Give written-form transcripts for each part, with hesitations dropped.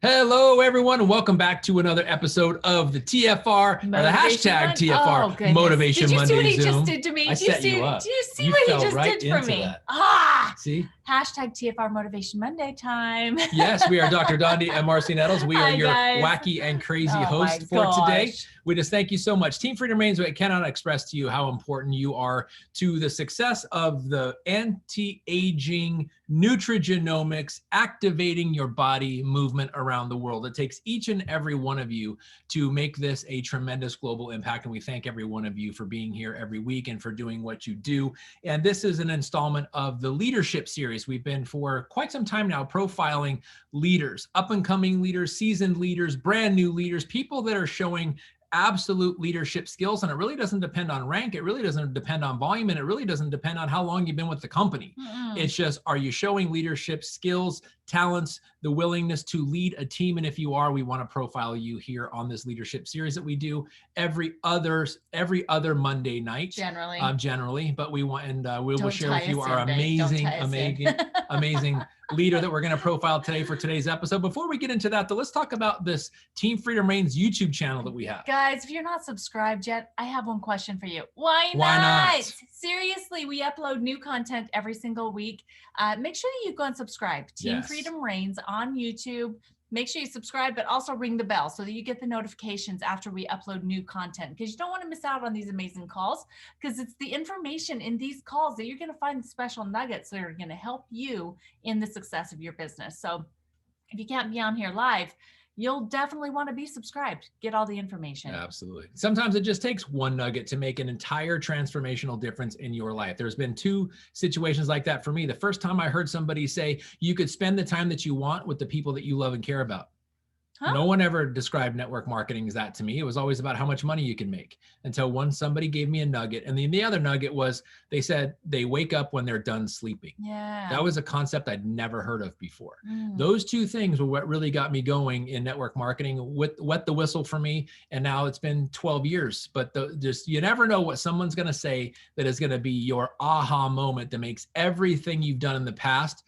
Hello, everyone, and welcome back to another episode of the TFR, or the hashtag TFR Motivation Monday Zoom. Did you see what he just did to me? I set you up. Do you see what he just did for me? That. See? Hashtag TFR Motivation Monday time. Yes, we are Dr. Dondi and Marcy Nettles. We are your wacky and crazy host for today. We just thank you so much. Team Freedom Reigns, I cannot express to you how important you are to the success of the anti-aging nutrigenomics, activating your body movement around the world. It takes each and every one of you to make this a tremendous global impact. And we thank every one of you for being here every week and for doing what you do. And this is an installment of the Leadership Series. We've been for quite some time now profiling leaders, up and coming leaders, seasoned leaders, brand new leaders, people that are showing absolute leadership skills. And it really doesn't depend on rank. It really doesn't depend on volume. And it really doesn't depend on how long you've been with the company. It's just, are you showing leadership skills, talents, the willingness to lead a team? And if you are, we want to profile you here on this leadership series that we do every other Monday night. Generally, but we want, and we will share with you our amazing leader that we're going to profile today for today's episode. Before we get into that, though, let's talk about this Team Freedom Reigns YouTube channel that we have. Guys, if you're not subscribed yet, I have one question for you. Why not? Seriously, we upload new content every single week. Make sure that you go and subscribe. Team Freedom Reigns on YouTube. Make sure you subscribe, but also ring the bell so that you get the notifications after we upload new content, because you don't want to miss out on these amazing calls, because it's the information in these calls that you're going to find the special nuggets that are going to help you in the success of your business. So if you can't be on here live, you'll definitely want to be subscribed. Get all the information. Absolutely. Sometimes it just takes one nugget to make an entire transformational difference in your life. There's been two situations like that for me. The first time I heard somebody say, you could spend the time that you want with the people that you love and care about. No one ever described network marketing as that to me. It was always about how much money you can make, until somebody gave me a nugget. And then the other nugget was, they said they wake up when they're done sleeping. Yeah. That was a concept I'd never heard of before. Those two things were what really got me going in network marketing, wet the whistle for me. And now it's been 12 years, but you never know what someone's going to say that is going to be your aha moment that makes everything you've done in the past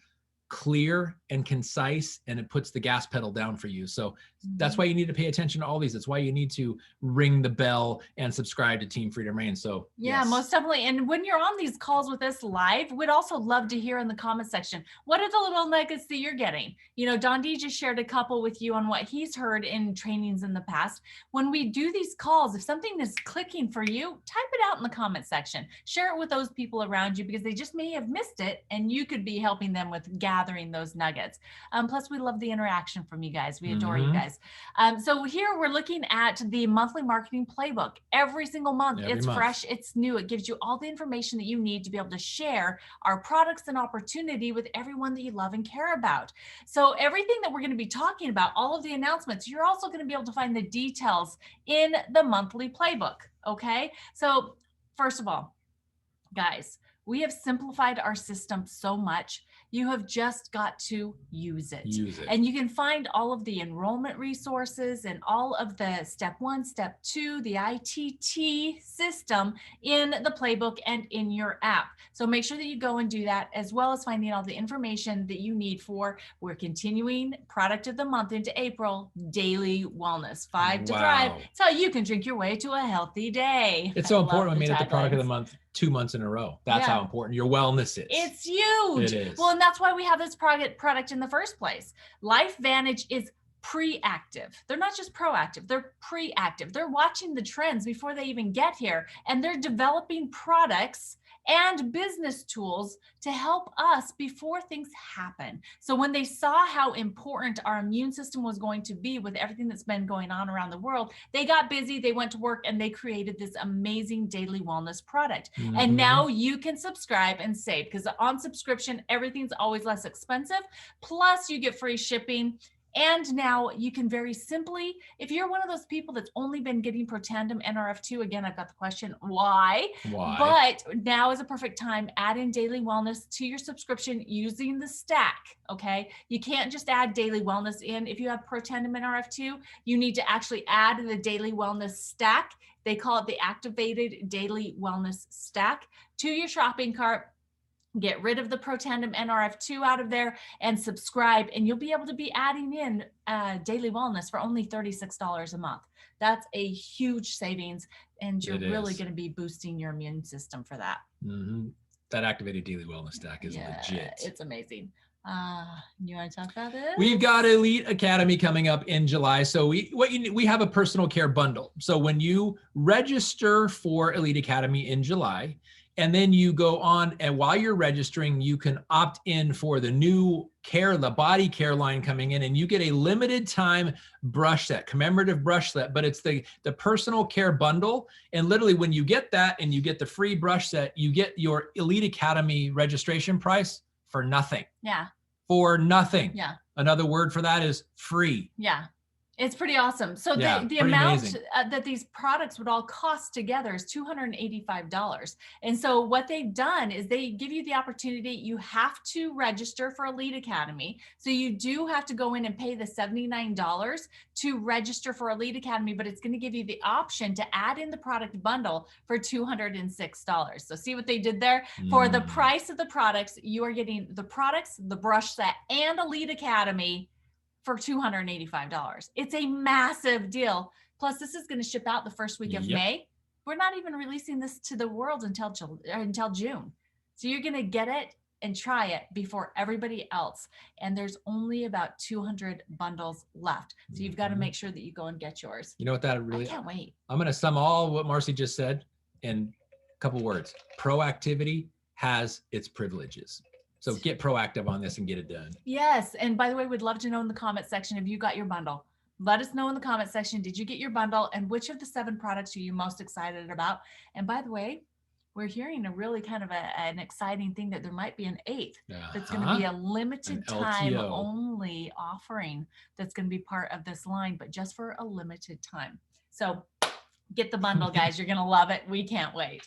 clear and concise, and it puts the gas pedal down for you. So that's why you need to pay attention to all these. That's why you need to ring the bell and subscribe to Team Freedom Reigns. So yeah, most definitely. And when you're on these calls with us live, we'd also love to hear in the comment section, what are the little nuggets that you're getting? You know, Dondi just shared a couple with you on what he's heard in trainings in the past. When we do these calls, if something is clicking for you, type it out in the comment section. Share it with those people around you, because they just may have missed it, and you could be helping them with gathering those nuggets. Plus, we love the interaction from you guys. We adore you guys. So here we're looking at the monthly marketing playbook. Every single month, it's fresh, it's new. It gives you all the information that you need to be able to share our products and opportunity with everyone that you love and care about. So everything that we're going to be talking about, all of the announcements, you're also going to be able to find the details in the monthly playbook. Okay. So first of all, guys, we have simplified our system so much. You have just got to use it. And you can find all of the enrollment resources and all of the step 1, step 2, the ITT system in the playbook and in your app. So make sure that you go and do that, as well as finding all the information that you need for, we're continuing product of the month into April, daily wellness, 5 to thrive. It's how you can drink your way to a healthy day. It's so important we made it the product of the month 2 months in a row. That's how important your wellness is. It's huge. It is. Well, and that's why we have this product in the first place. LifeVantage is pre-active. They're not just proactive, they're pre-active. They're watching the trends before they even get here, and they're developing products and business tools to help us before things happen. So when they saw how important our immune system was going to be with everything that's been going on around the world, they got busy, they went to work, and they created this amazing daily wellness product. And now you can subscribe and save, because on subscription, everything's always less expensive. Plus you get free shipping. And now you can very simply, if you're one of those people that's only been getting Protandim NRF2, again, I've got the question, why? But now is a perfect time. Add in daily wellness to your subscription using the stack, okay? You can't just add daily wellness in. If you have Protandim NRF2, you need to actually add the daily wellness stack. They call it the activated daily wellness stack to your shopping cart. Get rid of the Pro Tandem NRF2 out of there and subscribe, and you'll be able to be adding in daily wellness for only $36 a month. That's a huge savings, and you're really going to be boosting your immune system for that. Mm-hmm. That activated daily wellness stack is legit. It's amazing. You want to talk about this? We've got Elite Academy coming up in July. So we have a personal care bundle. So when you register for Elite Academy in July, and then you go on, and while you're registering, you can opt in for the new care, the body care line coming in, and you get a limited time brush set, commemorative brush set, but it's the personal care bundle. And literally when you get that and you get the free brush set, you get your Elite Academy registration price for nothing. Yeah. For nothing. Yeah. Another word for that is free. Yeah. It's pretty awesome. So the amount that these products would all cost together is $285. And so what they've done is they give you the opportunity. You have to register for Elite Academy. So you do have to go in and pay the $79 to register for Elite Academy, but it's going to give you the option to add in the product bundle for $206. So see what they did there? For the price of the products, you are getting the products, the brush set, and Elite Academy for $285. It's a massive deal. Plus, this is going to ship out the first week of May. We're not even releasing this to the world until June. So you're going to get it and try it before everybody else. And there's only about 200 bundles left. So you've got to make sure that you go and get yours. You know what that really, I can't wait. I'm going to sum all what Marcy just said in a couple words. Proactivity has its privileges. So get proactive on this and get it done. Yes. And by the way, we'd love to know in the comment section if you got your bundle. Let us know in the comment section, did you get your bundle, and which of the 7 products are you most excited about? And by the way, we're hearing a really kind of an exciting thing that there might be an 8th. That's going to be a limited time only offering that's going to be part of this line, but just for a limited time. So get the bundle, guys. You're going to love it. We can't wait.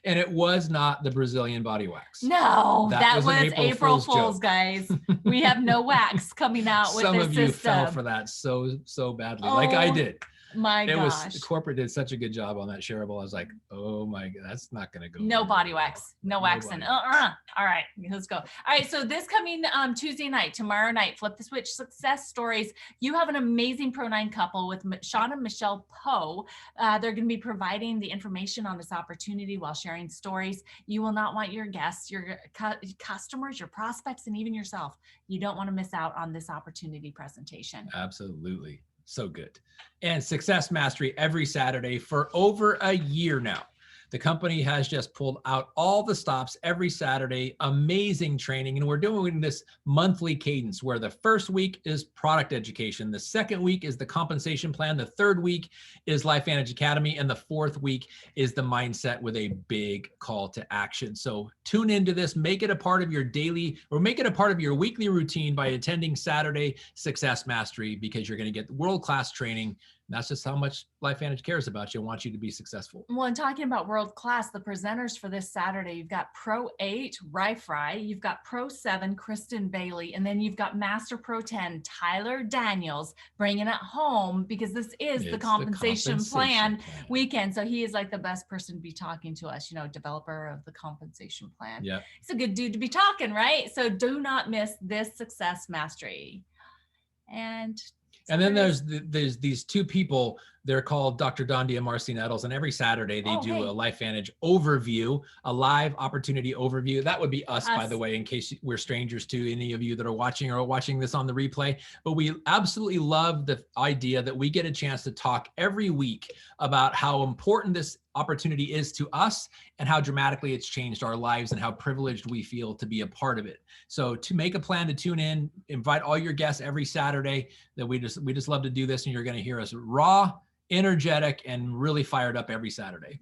And it was not the Brazilian body wax. No, that was April Fool's guys. We have no wax coming out with this system. Some of you fell for that so badly, like I did. My gosh. Corporate did such a good job on that shareable. I was like, oh my God, that's not going to go. No body wax, no waxing. All right, let's go. All right. So this coming Tuesday night, tomorrow night, Flip the Switch Success Stories. You have an amazing Pro9 couple with Sean and Michelle Poe. They're going to be providing the information on this opportunity while sharing stories. You will not want your guests, your customers, your prospects, and even yourself. You don't want to miss out on this opportunity presentation. Absolutely. So good. And Success Mastery every Saturday for over a year now. The company has just pulled out all the stops every Saturday, amazing training. And we're doing this monthly cadence where the first week is product education. The second week is the compensation plan. The third week is LifeVantage Academy. And the fourth week is the mindset with a big call to action. So tune into this, make it a part of your daily, or make it a part of your weekly routine by attending Saturday Success Mastery, because you're going to get world-class training. That's just how much LifeVantage cares about you and wants you to be successful. Well, and talking about world class, the presenters for this Saturday, you've got Pro 8, Ry Fry, you've got Pro 7, Kristen Bailey, and then you've got Master Pro 10, Tyler Daniels, bringing it home, because this is the compensation plan weekend. So he is like the best person to be talking to us, developer of the compensation plan. Yeah, he's a good dude to be talking, right? So do not miss this Success Mastery. And then there's these 2 people. They're called Dr. Dondi and Marcy Nettles, and every Saturday they do a LifeVantage overview, a live opportunity overview. That would be us, by the way, in case we're strangers to any of you that are watching or watching this on the replay. But we absolutely love the idea that we get a chance to talk every week about how important this opportunity is to us and how dramatically it's changed our lives and how privileged we feel to be a part of it. So to make a plan to tune in, invite all your guests every Saturday. That we just love to do this, and you're going to hear us raw, energetic, and really fired up every Saturday.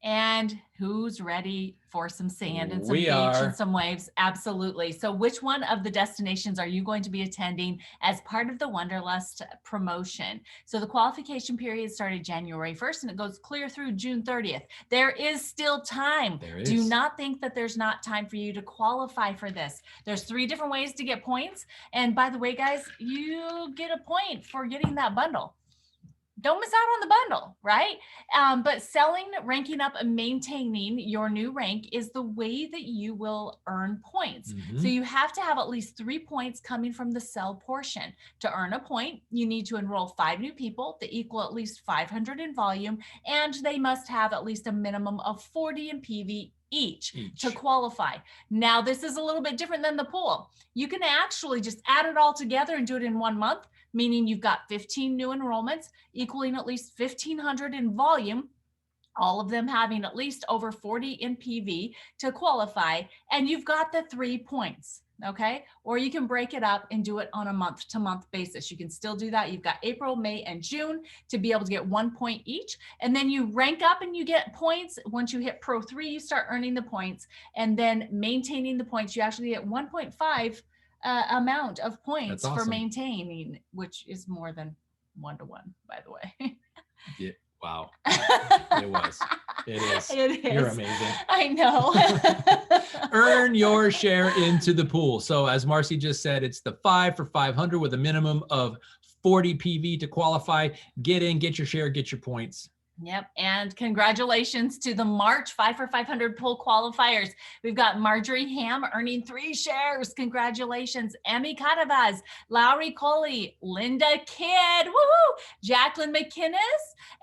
And who's ready for some sand and some beach and some waves? Absolutely. So which one of the destinations are you going to be attending as part of the Wanderlust promotion? So the qualification period started January 1st and it goes clear through June 30th. There is still time. Do not think that there's not time for you to qualify for this. There's 3 different ways to get points. And by the way, guys, you get a point for getting that bundle. don't miss out on the bundle, right? But selling, ranking up, and maintaining your new rank is the way that you will earn points. So you have to have at least 3 points coming from the sell portion. To earn a point, you need to enroll 5 new people that equal at least 500 in volume, and they must have at least a minimum of 40 in PV each to qualify. Now, this is a little bit different than the pool. You can actually just add it all together and do it in 1 month, meaning you've got 15 new enrollments equaling at least 1,500 in volume, all of them having at least over 40 in PV to qualify, and you've got the 3 points. Okay. Or you can break it up and do it on a month-to-month basis. You can still do that. You've got April, May, and June to be able to get 1 point each. And then you rank up and you get points. Once you hit Pro 3, you start earning the points, and then maintaining the points. You actually get 1.5 amount of points for maintaining, which is more than 1-to-1, by the way. Yeah. Wow. It was. It is. It is. You're amazing. I know. Earn your share into the pool. So as Marcy just said, it's the 5 for 500 with a minimum of 40 PV to qualify. Get in, get your share, get your points. Yep. And congratulations to the March 5 for 500 pool qualifiers. We've got Marjorie Ham earning 3 shares. Congratulations. Emmy Cadavaz, Lowry Coley, Linda Kidd, woohoo, Jacqueline McInnes,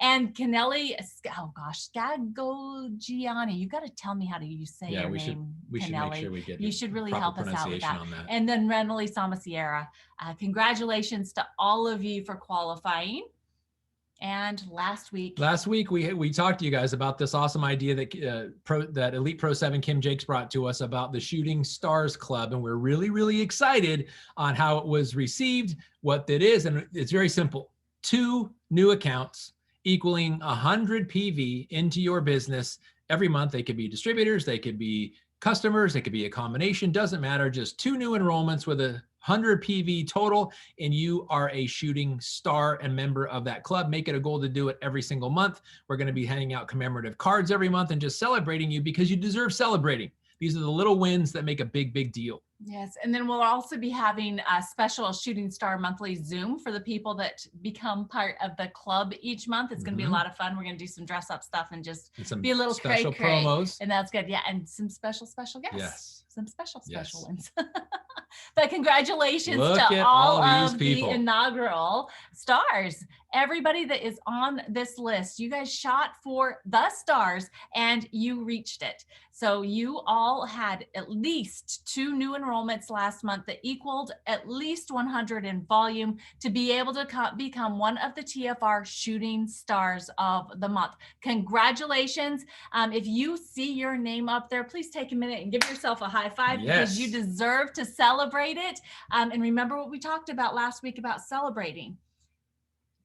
and Kennelly, Scagogiani. You got to tell me how to say your name. We should make sure we get You should really help us out with that. And then Renly Samasierra. Congratulations to all of you for qualifying. And last week we talked to you guys about this awesome idea that that Elite Pro 7 Kim Jakes brought to us about the Shooting Stars Club, and we're really, really excited on how it was received, what that is, and it's very simple. 2 new accounts equaling 100 PV into your business every month. They could be distributors, they could be customers, it could be a combination, doesn't matter. Just 2 new enrollments with 100 PV total, and you are a shooting star and member of that club. Make it a goal to do it every single month. We're going to be handing out commemorative cards every month and just celebrating you because you deserve celebrating. These are the little wins that make a big, big deal. Yes. And then we'll also be having a special Shooting Star monthly Zoom for the people that become part of the club each month. It's going to be a lot of fun. We're going to do some dress up stuff and just be a little special promos. And that's good. Yeah. And some special guests. Yes. Some special ones. But congratulations to all of the inaugural stars. Everybody that is on this list, you guys shot for the stars and you reached it. So you all had at least 2 new enrollments last month that equaled at least 100 in volume to be able to become one of the TFR Shooting Stars of the month. Congratulations. If you see your name up there, please take a minute and give yourself a high five because you deserve to celebrate it. And remember what we talked about last week about celebrating.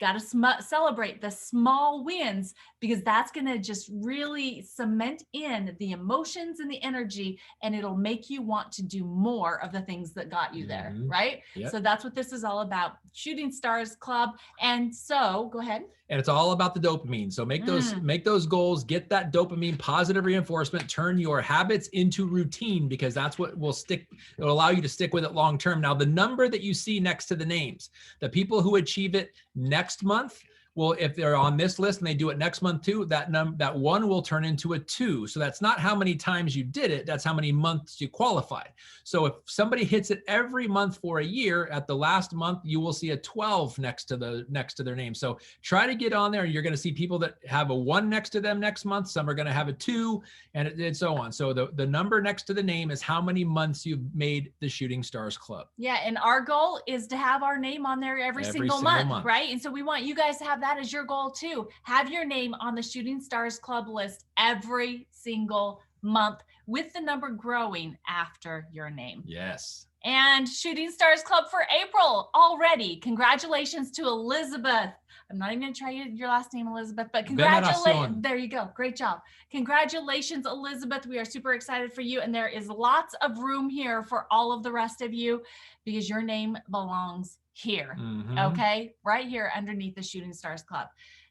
Got to celebrate the small wins because that's going to just really cement in the emotions and the energy, and it'll make you want to do more of the things that got you there, right? Yep. So that's what this is all about, Shooting Stars Club. And so go ahead. And it's all about the dopamine. So make those goals, get that dopamine, positive reinforcement, turn your habits into routine, because that's what will stick. It'll allow you to stick with it long term. Now, the number that you see next to the names, the people who achieve it next month, well, if they're on this list and they do it next month too, that 1 will turn into a 2. So that's not how many times you did it. That's how many months you qualified. So if somebody hits it every month for a year, at the last month, you will see a 12 next to their name. So try to get on there, and you're going to see people that have a 1 next to them next month. Some are going to have a 2, and so on. So the number next to the name is how many months you've made the Shooting Stars Club. Yeah. And our goal is to have our name on there every single month, right? And so we want you guys to have that as your goal too. Have your name on the Shooting Stars Club list every single month, with the number growing after your name. Yes. And Shooting Stars Club for April already. Congratulations to Elizabeth. I'm not even going to try your last name, Elizabeth, but congratulations. There you go. Great job. Congratulations, Elizabeth. We are super excited for you. And there is lots of room here for all of the rest of you because your name belongs here. Okay. Right here underneath the Shooting Stars Club.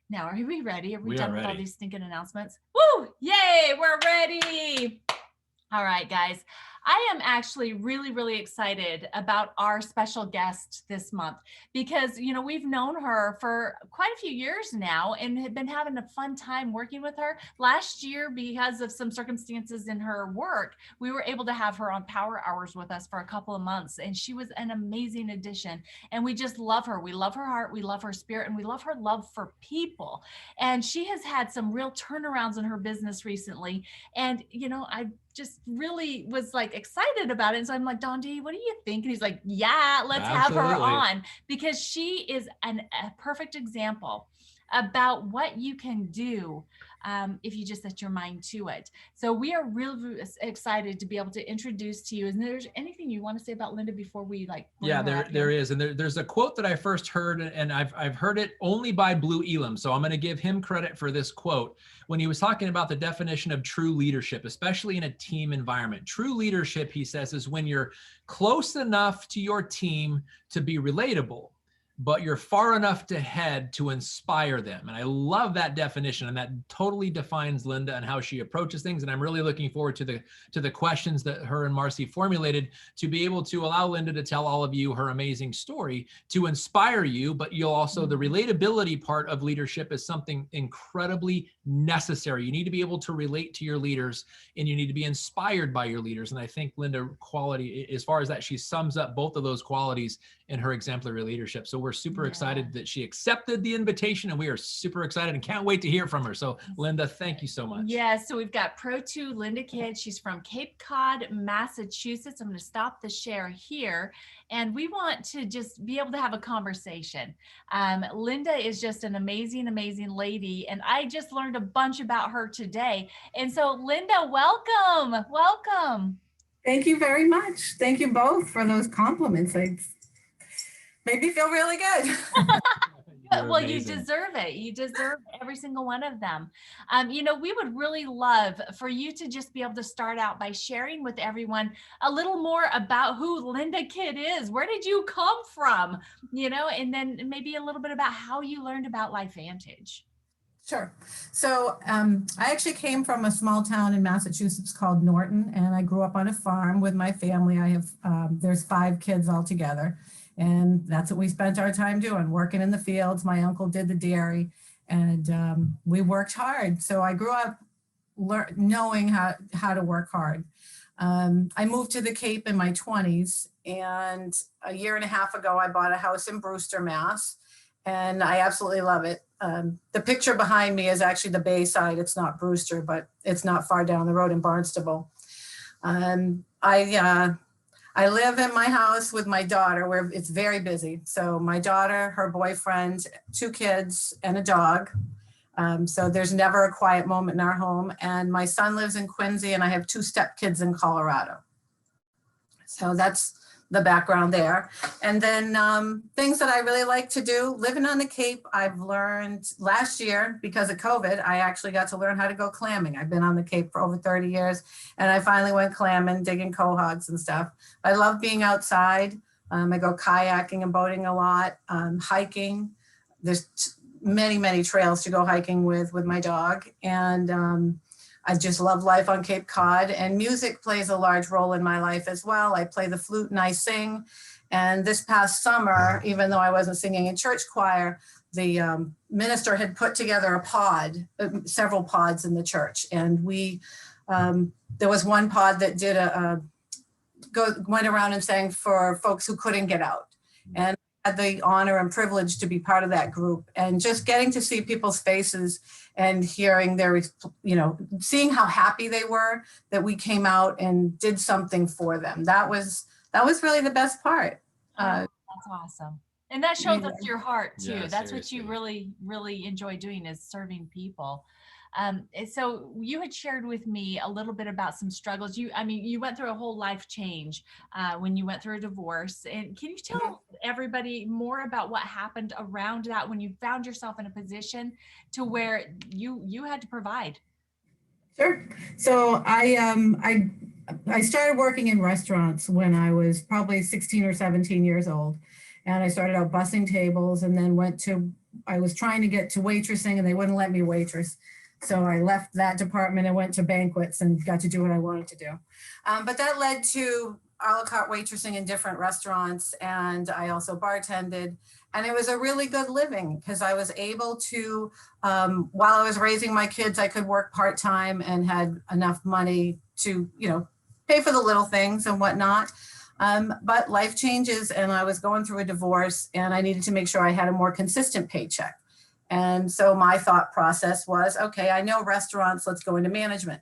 Now, are we ready? Are we done with all these stinking announcements? Woo! Yay! We're ready. All right, guys. I am actually really, really excited about our special guest this month because, we've known her for quite a few years now and have been having a fun time working with her. Last year, because of some circumstances in her work, we were able to have her on Power Hours with us for a couple of months, and she was an amazing addition. And we just love her. We love her heart, we love her spirit, and we love her love for people. And she has had some real turnarounds in her business recently. And, I just really was like excited about it. And so I'm like, Don D, what do you think? And he's like, yeah, let's have her on, because she is a perfect example about what you can do if you just set your mind to it. So we are really excited to be able to introduce to you. Is there anything you want to say about Linda before we there is. And there's a quote that I first heard, and I've heard it only by Blue Elam. So I'm going to give him credit for this quote when he was talking about the definition of true leadership, especially in a team environment. True leadership, he says, is when you're close enough to your team to be relatable, but you're far enough ahead to inspire them. And I love that definition, and that totally defines Linda and how she approaches things. And I'm really looking forward to the questions that her and Marcy formulated to be able to allow Linda to tell all of you her amazing story to inspire you. But you'll also, the relatability part of leadership is something incredibly necessary. You need to be able to relate to your leaders, and you need to be inspired by your leaders. And I think Linda quality, as far as that, she sums up both of those qualities in her exemplary leadership. So we're super excited that she accepted the invitation, and we are super excited and can't wait to hear from her. So Linda, thank you so much. Yes. So we've got Pro 2 Linda Kidd. She's from Cape Cod, Massachusetts. I'm going to stop the share here, and we want to just be able to have a conversation. Linda is just an amazing, amazing lady, and I just learned a bunch about her today. And so Linda, welcome. Welcome. Thank you very much. Thank you both for those compliments. Made me feel really good. Well, amazing. You deserve it. You deserve every single one of them. We would really love for you to just be able to start out by sharing with everyone a little more about who Linda Kidd is. Where did you come from? And then maybe a little bit about how you learned about LifeVantage. Sure. So I actually came from a small town in Massachusetts called Norton, and I grew up on a farm with my family. I have, there's 5 kids altogether. And that's what we spent our time doing, working in the fields. My uncle did the dairy, and we worked hard. So I grew up knowing how to work hard. I moved to the Cape in my 20s, and a year and a half ago, I bought a house in Brewster, Mass, and I absolutely love it. The picture behind me is actually the Bayside. It's not Brewster, but it's not far down the road in Barnstable. I live in my house with my daughter, where it's very busy. So my daughter, her boyfriend, 2 kids, and a dog. So there's never a quiet moment in our home. And my son lives in Quincy, and I have 2 stepkids in Colorado. So that's the background there. And then things that I really like to do, living on the Cape, I've learned last year, because of COVID, I actually got to learn how to go clamming. I've been on the Cape for over 30 years, and I finally went clamming, digging quahogs and stuff. I love being outside. I go kayaking and boating a lot, hiking. There's many, many trails to go hiking with my dog. And I just love life on Cape Cod, and music plays a large role in my life as well. I play the flute and I sing. And this past summer, even though I wasn't singing in church choir, the minister had put together a pod, several pods in the church. And there was one pod that did went around and sang for folks who couldn't get out. And I had the honor and privilege to be part of that group, and just getting to see people's faces and hearing their, seeing how happy they were that we came out and did something for them. That was really the best part. That's awesome. And that shows us your heart too. Yeah, that's seriously. what you really, really enjoy doing, is serving people. So you had shared with me a little bit about some struggles. You went through a whole life change when you went through a divorce. And can you tell everybody more about what happened around that when you found yourself in a position to where you had to provide? Sure. So I started working in restaurants when I was probably 16 or 17 years old. And I started out bussing tables, and then I was trying to get to waitressing, and they wouldn't let me waitress. So I left that department and went to banquets and got to do what I wanted to do. But that led to a la carte waitressing in different restaurants. And I also bartended. And it was a really good living because I was able to, while I was raising my kids, I could work part-time and had enough money to, pay for the little things and whatnot. But life changes and I was going through a divorce and I needed to make sure I had a more consistent paycheck. And so my thought process was, okay, I know restaurants, let's go into management.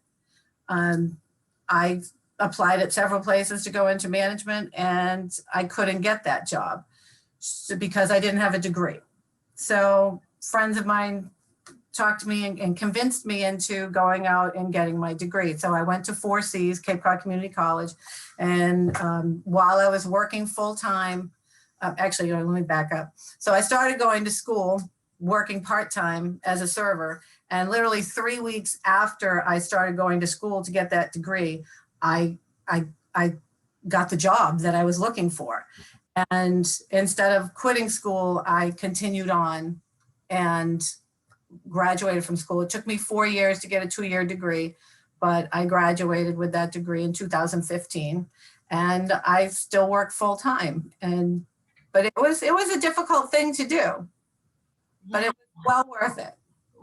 I applied at several places to go into management and I couldn't get that job because I didn't have a degree. So friends of mine talked to me and convinced me into going out and getting my degree. So I went to 4Cs, Cape Cod Community College. And while I was working full-time, actually, let me back up. So I started going to school, working part-time as a server. And literally 3 weeks after I started going to school to get that degree, I got the job that I was looking for. And instead of quitting school, I continued on and graduated from school. It took me 4 years to get a 2-year degree, but I graduated with that degree in 2015 and I still work full time. But it was a difficult thing to do, but it was well worth it.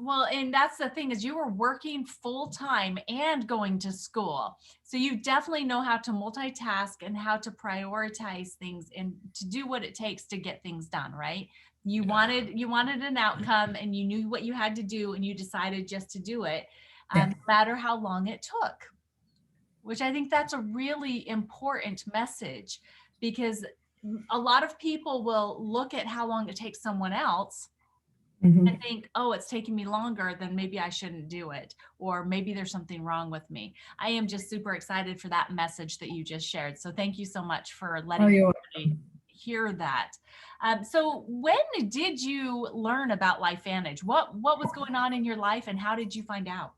Well, and that's the thing is you were working full time and going to school. So you definitely know how to multitask and how to prioritize things and to do what it takes to get things done, right? You wanted an outcome and you knew what you had to do and you decided just to do it, no matter how long it took, which I think that's a really important message because a lot of people will look at how long it takes someone else and think, oh, it's taking me longer, then maybe I shouldn't do it. Or maybe there's something wrong with me. I am just super excited for that message that you just shared. So thank you so much for letting me hear that. So when did you learn about LifeVantage? What was going on in your life and how did you find out?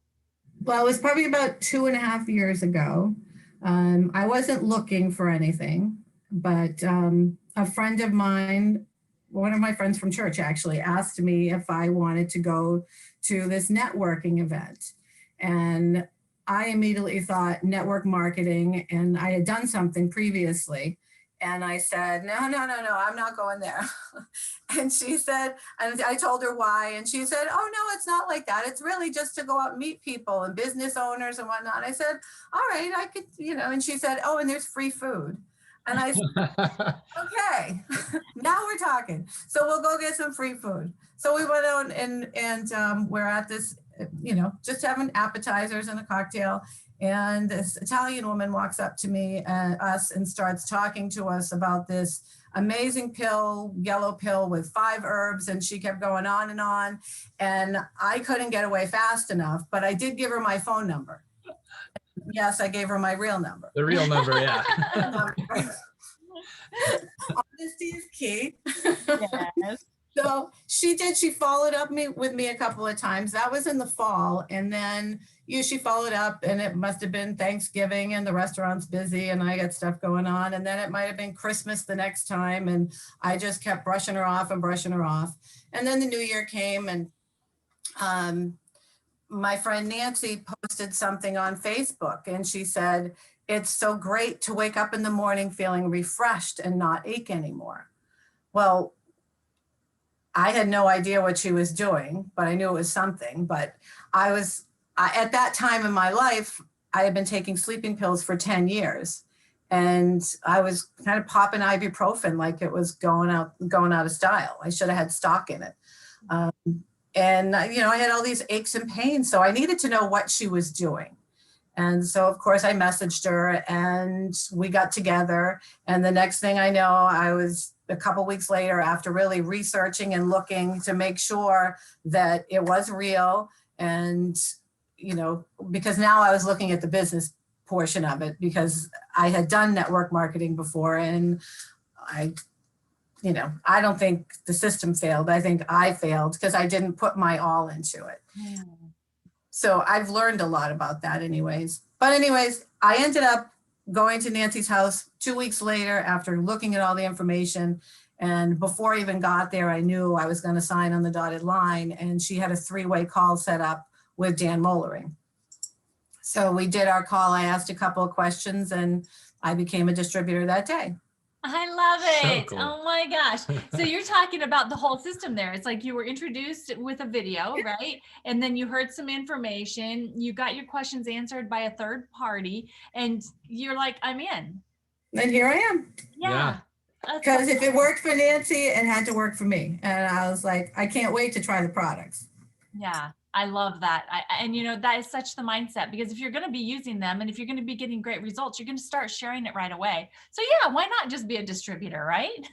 Well, it was probably about 2.5 years ago. I wasn't looking for anything, but a friend of mine, one of my friends from church actually asked me if I wanted to go to this networking event. And I immediately thought network marketing, and I had done something previously. And I said, no, I'm not going there. And she said, and I told her why. And she said, oh, no, it's not like that. It's really just to go out and meet people and business owners and whatnot. I said, all right, I could, and she said, oh, and there's free food. And I said, okay, now we're talking. So we'll go get some free food. So we went out and we're at this, just having appetizers and a cocktail. And this Italian woman walks up to me and us and starts talking to us about this amazing pill, yellow pill with 5 herbs. And she kept going on. And I couldn't get away fast enough, but I did give her my phone number. Yes, I gave her my real number. The real number, yeah. Honesty is key. Yes. So she followed up with me a couple of times. That was in the fall. And then she followed up and it must've been Thanksgiving and the restaurant's busy and I got stuff going on. And then it might've been Christmas the next time. And I just kept brushing her off. And then the new year came and my friend Nancy posted something on Facebook and she said, it's so great to wake up in the morning feeling refreshed and not ache anymore. Well, I had no idea what she was doing, but I knew it was something. But at that time in my life, I had been taking sleeping pills for 10 years. And I was kind of popping ibuprofen like it was going out of style. I should have had stock in it. And I had all these aches and pains. So I needed to know what she was doing. And so, of course, I messaged her and we got together. And the next thing I know, I was a couple weeks later after really researching and looking to make sure that it was real. And, because now I was looking at the business portion of it because I had done network marketing before and I don't think the system failed. I think I failed because I didn't put my all into it. Yeah. So I've learned a lot about that anyways. But anyways, I ended up going to Nancy's house 2 weeks later after looking at all the information. And before I even got there, I knew I was going to sign on the dotted line. And she had a 3-way call set up with Dan Mollering. So we did our call. I asked a couple of questions and I became a distributor that day. I love it. So cool. Oh my gosh. So you're talking about the whole system there. It's like you were introduced with a video, right? And then you heard some information, you got your questions answered by a third party, and you're like, I'm in. And here I am. Yeah. Because if it worked for Nancy, it had to work for me. And I was like, I can't wait to try the products. Yeah, I love that. And you know, that is such the mindset, because if you're going to be using them and if you're going to be getting great results, you're going to start sharing it right away. So yeah, why not just be a distributor, right?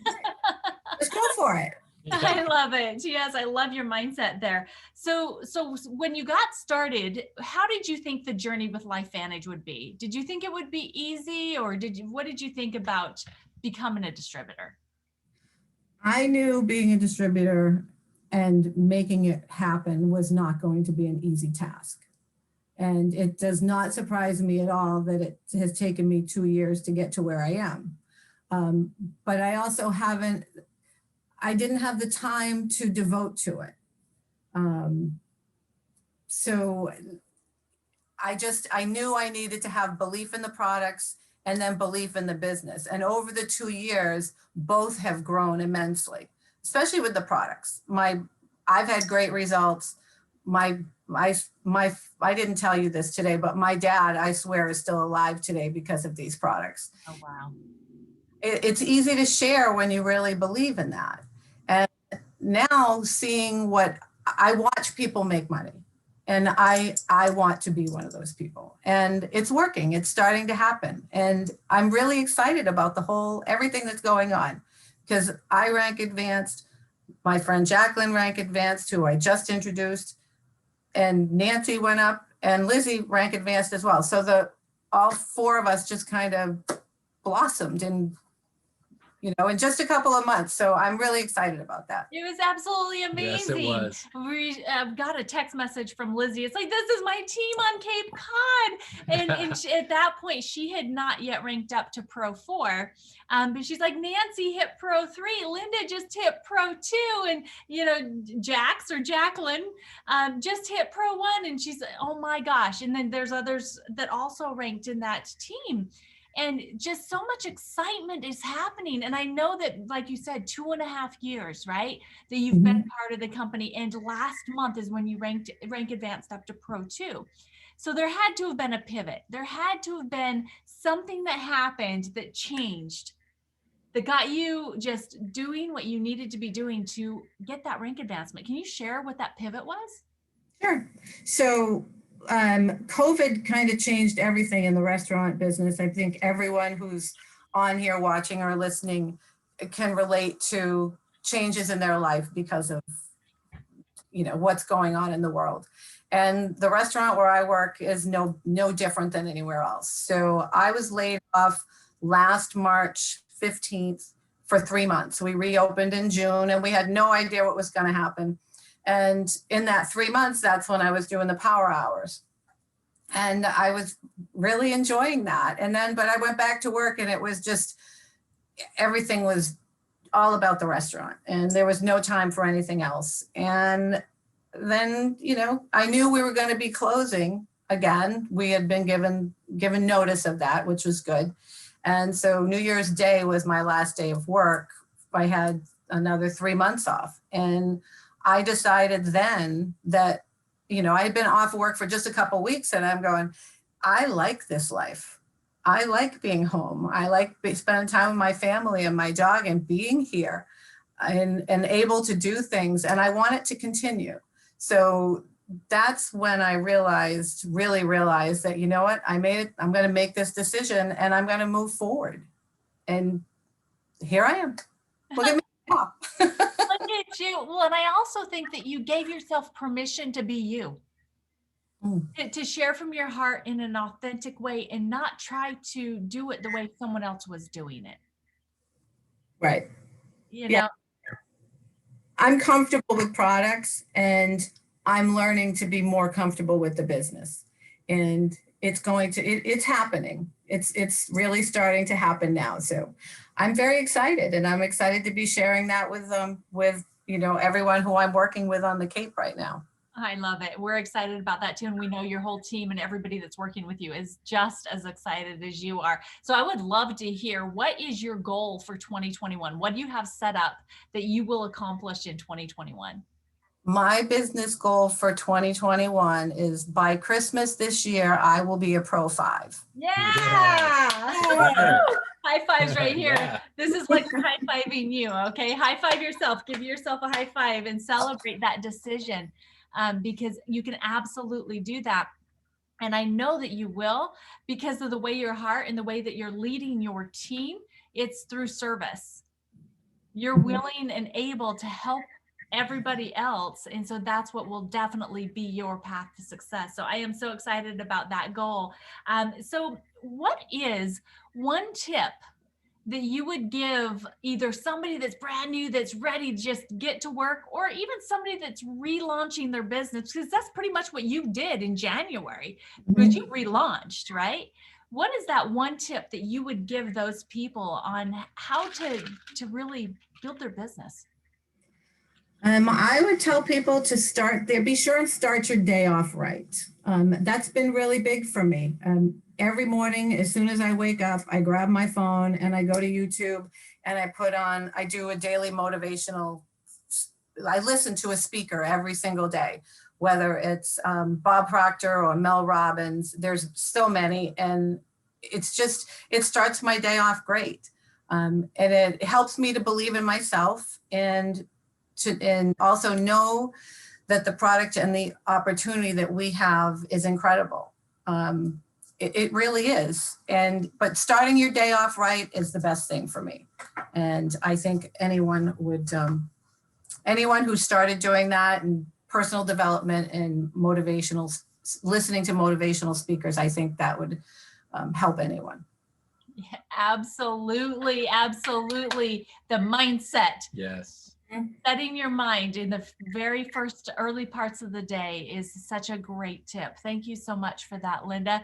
Let's go for it. I love it. Yes, I love your mindset there. So when you got started, how did you think the journey with LifeVantage would be? Did you think it would be easy, or what did you think about becoming a distributor? I knew being a distributor and making it happen was not going to be an easy task. And it does not surprise me at all that it has taken me 2 years to get to where I am. But I also I didn't have the time to devote to it. So I knew I needed to have belief in the products and then belief in the business. And over the 2 years, both have grown immensely, especially with the products. I've had great results. I didn't tell you this today, but my dad, I swear, is still alive today because of these products. Oh, wow. It's easy to share when you really believe in that. And now seeing I watch people make money, and I want to be one of those people, and it's working. It's starting to happen. And I'm really excited about everything that's going on, because I rank advanced. My friend Jacqueline rank advanced, who I just introduced, and Nancy went up, and Lizzie rank advanced as well. So all four of us just kind of blossomed in just a couple of months. So I'm really excited about that. It was absolutely amazing. Yes, it was. We got a text message from Lizzie. It's like, this is my team on Cape Cod. And at that point, she had not yet ranked up to Pro 4. But she's like, Nancy hit Pro 3. Linda just hit Pro 2. And, Jax or Jacqueline just hit Pro 1. And she's, oh my gosh. And then there's others that also ranked in that team. And just so much excitement is happening. And I know that, like you said, 2.5 years, right? That you've been part of the company. And last month is when you rank advanced up to Pro 2. So there had to have been a pivot. There had to have been something that happened that changed, that got you just doing what you needed to be doing to get that rank advancement. Can you share what that pivot was? Sure. So COVID kind of changed everything in the restaurant business. I think everyone who's on here watching or listening can relate to changes in their life because of, what's going on in the world. And the restaurant where I work is no different than anywhere else. So I was laid off last March 15th for 3 months. We reopened in June and we had no idea what was going to happen. And in that 3 months, that's when I was doing the power hours. And I was really enjoying that. But I went back to work and it was just, everything was all about the restaurant and there was no time for anything else. And then, I knew we were going to be closing again. We had been given notice of that, which was good. And so New Year's Day was my last day of work. I had another 3 months off. And I decided then that, I had been off work for just a couple of weeks and I'm going, I like this life. I like being home. I like spending time with my family and my dog and being here and able to do things. And I want it to continue. So that's when I really realized that, you know what, I'm going to make this decision and I'm going to move forward. And here I am. Look at me now. Look at you. Well, and I also think that you gave yourself permission to be you, to share from your heart in an authentic way and not try to do it the way someone else was doing it. Right. Yeah. I'm comfortable with products and I'm learning to be more comfortable with the business. And it's happening. It's really starting to happen now. So I'm very excited and I'm excited to be sharing that with everyone who I'm working with on the Cape right now. I love it. We're excited about that too. And we know your whole team and everybody that's working with you is just as excited as you are. So I would love to hear, what is your goal for 2021? What do you have set up that you will accomplish in 2021? My business goal for 2021 is by Christmas this year, I will be a Pro 5. Yeah. High fives right here. Yeah. This is like high-fiving you, okay? High five yourself. Give yourself a high five and celebrate that decision, because you can absolutely do that. And I know that you will, because of the way your heart and the way that you're leading your team. It's through service. You're willing and able to help everybody else. And so that's what will definitely be your path to success. So I am so excited about that goal. So what is one tip that you would give either somebody that's brand new, that's ready to just get to work, or even somebody that's relaunching their business? Because that's pretty much what you did in January, because you relaunched, right? What is that one tip that you would give those people on how to really build their business? I would tell people to start there. Be sure and start your day off right. That's been really big for me. Every morning, as soon as I wake up, I grab my phone and I go to YouTube and I do a daily motivational, I listen to a speaker every single day, whether it's Bob Proctor or Mel Robbins. There's so many, and it starts my day off great. And it helps me to believe in myself and also know that the product and the opportunity that we have is incredible. It really is. But starting your day off right is the best thing for me. And I think anyone who started doing that, and personal development and listening to motivational speakers, I think that would help anyone. Yeah, absolutely. Absolutely. The mindset. Yes. Setting your mind in the very first early parts of the day is such a great tip. Thank you so much for that, Linda.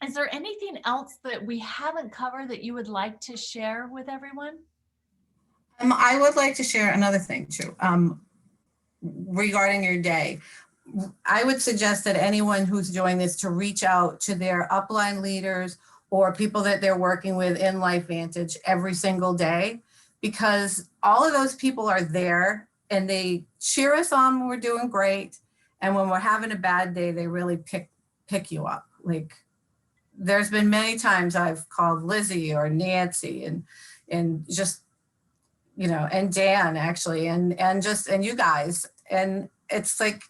Is there anything else that we haven't covered that you would like to share with everyone? I would like to share another thing too, regarding your day. I would suggest that anyone who's doing this to reach out to their upline leaders or people that they're working with in LifeVantage every single day, because all of those people are there and they cheer us on when we're doing great. And when we're having a bad day, they really pick you up. Like, there's been many times I've called Lizzie or Nancy and just, and Dan actually, and you guys. And it's like,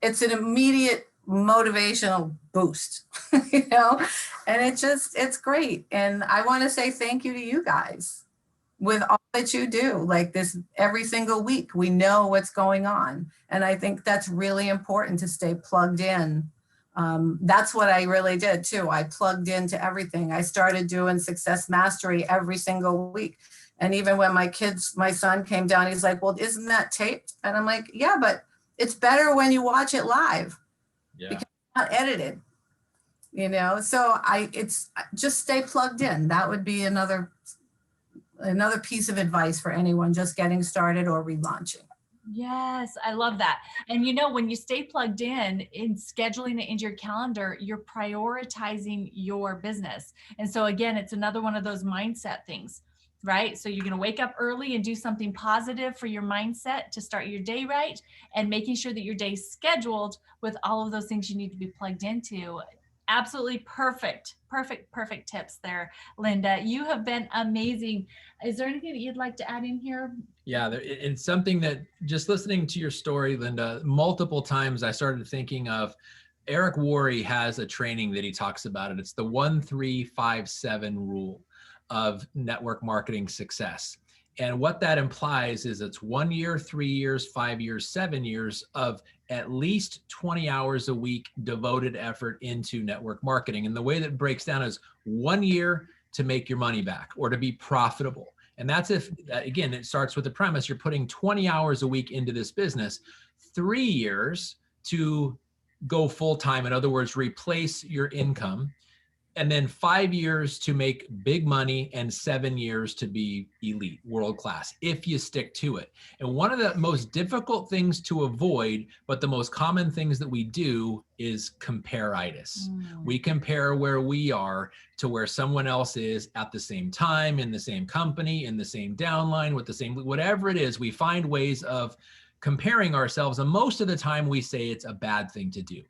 it's an immediate motivational boost, and it's great. And I want to say thank you to you guys with all that you do, like this every single week. We know what's going on. And I think that's really important, to stay plugged in. That's what I really did too. I plugged into everything. I started doing Success Mastery every single week. And even when my son came down, he's like, well, isn't that taped? And I'm like, yeah, but it's better when you watch it live. Yeah. Because it's not edited, so it's just stay plugged in. That would be another piece of advice for anyone just getting started or relaunching. Yes, I love that. And when you stay plugged in scheduling it into your calendar, you're prioritizing your business. And so again, it's another one of those mindset things, right? So you're going to wake up early and do something positive for your mindset to start your day right, and making sure that your day's scheduled with all of those things you need to be plugged into. Absolutely perfect tips there, Linda. You have been amazing. Is there anything that you'd like to add in here? Yeah, it's something that, just listening to your story, Linda, multiple times I started thinking of Eric Worre has a training that he talks about it. It's the 1-3-5-7 rule of network marketing success. And what that implies is it's 1 year, 3 years, 5 years, 7 years of at least 20 hours a week devoted effort into network marketing. And the way that breaks down is 1 year to make your money back or to be profitable. And that's again, it starts with the premise, you're putting 20 hours a week into this business. 3 years to go full-time. In other words, replace your income. and then 5 years to make big money and 7 years to be elite, world class, if you stick to it. And one of the most difficult things to avoid, but the most common things that we do is compare-itis. We compare where we are to where someone else is at the same time, in the same company, in the same downline, with the same, whatever it is, we find ways of comparing ourselves. And most of the time we say it's a bad thing to do.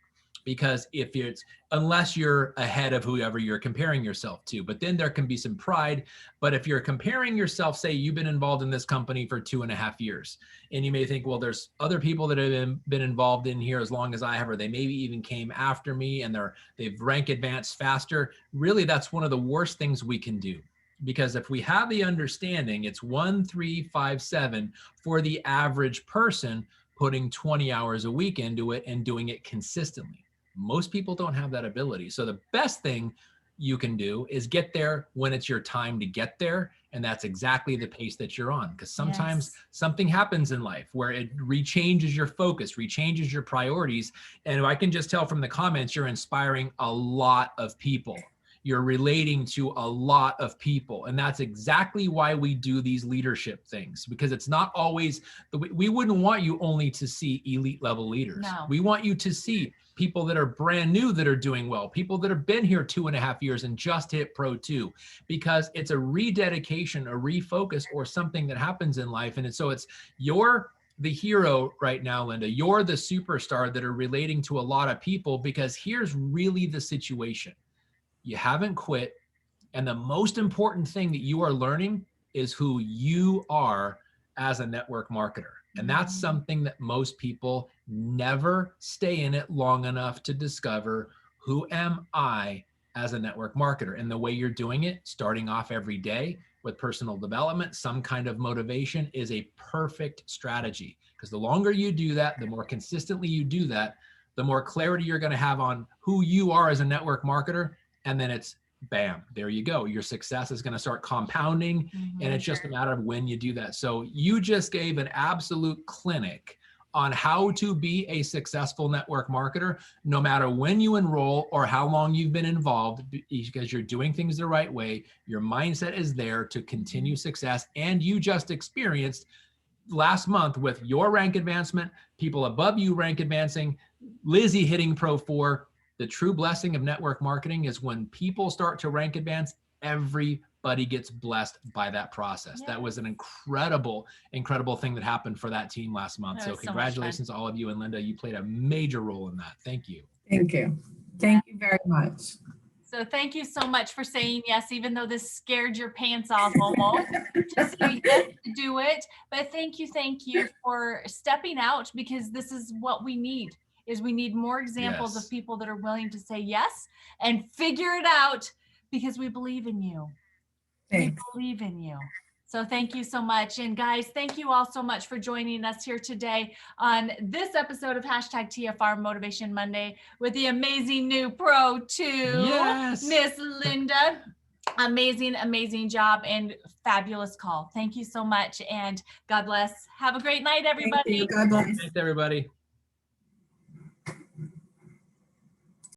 Because if it's, unless you're ahead of whoever you're comparing yourself to, but then there can be some pride. But if you're comparing yourself, say you've been involved in this company for 2.5 years, and you may think, well, there's other people that have been involved in here as long as I have, or they maybe even came after me and they've rank advanced faster. Really, that's one of the worst things we can do. Because if we have the understanding, it's 1, 3, 5, 7 for the average person putting 20 hours a week into it and doing it consistently. Most people don't have that ability. So the best thing you can do is get there when it's your time to get there. And that's exactly the pace that you're on. Because sometimes something happens in life where it rechanges your focus, rechanges your priorities. And I can just tell from the comments, you're inspiring a lot of people. You're relating to a lot of people. And that's exactly why we do these leadership things, because it's not always, we wouldn't want you only to see elite level leaders. No. We want you to see people that are brand new that are doing well, people that have been here 2.5 years and just hit Pro 2, because it's a rededication, a refocus, or something that happens in life. And so you're the hero right now, Linda. You're the superstar that are relating to a lot of people, because here's really the situation. You haven't quit. And the most important thing that you are learning is who you are as a network marketer. And that's something that most people never stay in it long enough to discover. Who am I as a network marketer? And the way you're doing it, starting off every day with personal development, some kind of motivation, is a perfect strategy. Because the longer you do that, the more consistently you do that, the more clarity you're going to have on who you are as a network marketer. And then it's bam, there you go. Your success is going to start compounding, and it's just a matter of when you do that. So you just gave an absolute clinic on how to be a successful network marketer, no matter when you enroll or how long you've been involved, because you're doing things the right way. Your mindset is there to continue success. And you just experienced last month with your rank advancement, people above you rank advancing, Lizzie hitting Pro 4. The true blessing of network marketing is when people start to rank advance, everybody gets blessed by that process. That was an incredible, incredible thing that happened for that team last month. So congratulations to all of you. And Linda, you played a major role in that. Thank you. Thank you. Thank you very much. So thank you so much for saying yes, even though this scared your pants off almost, to say yes to do it. But thank you for stepping out, because this is what we need. We need more examples of people that are willing to say yes and figure it out, because we believe in you. Thanks. We believe in you. So thank you so much. And guys, thank you all so much for joining us here today on this episode of #TFR Motivation Monday with the amazing new Pro 2, Miss Linda. Amazing job and fabulous call. Thank you so much. And God bless. Have a great night, everybody. Thank you. God bless. Thanks, everybody.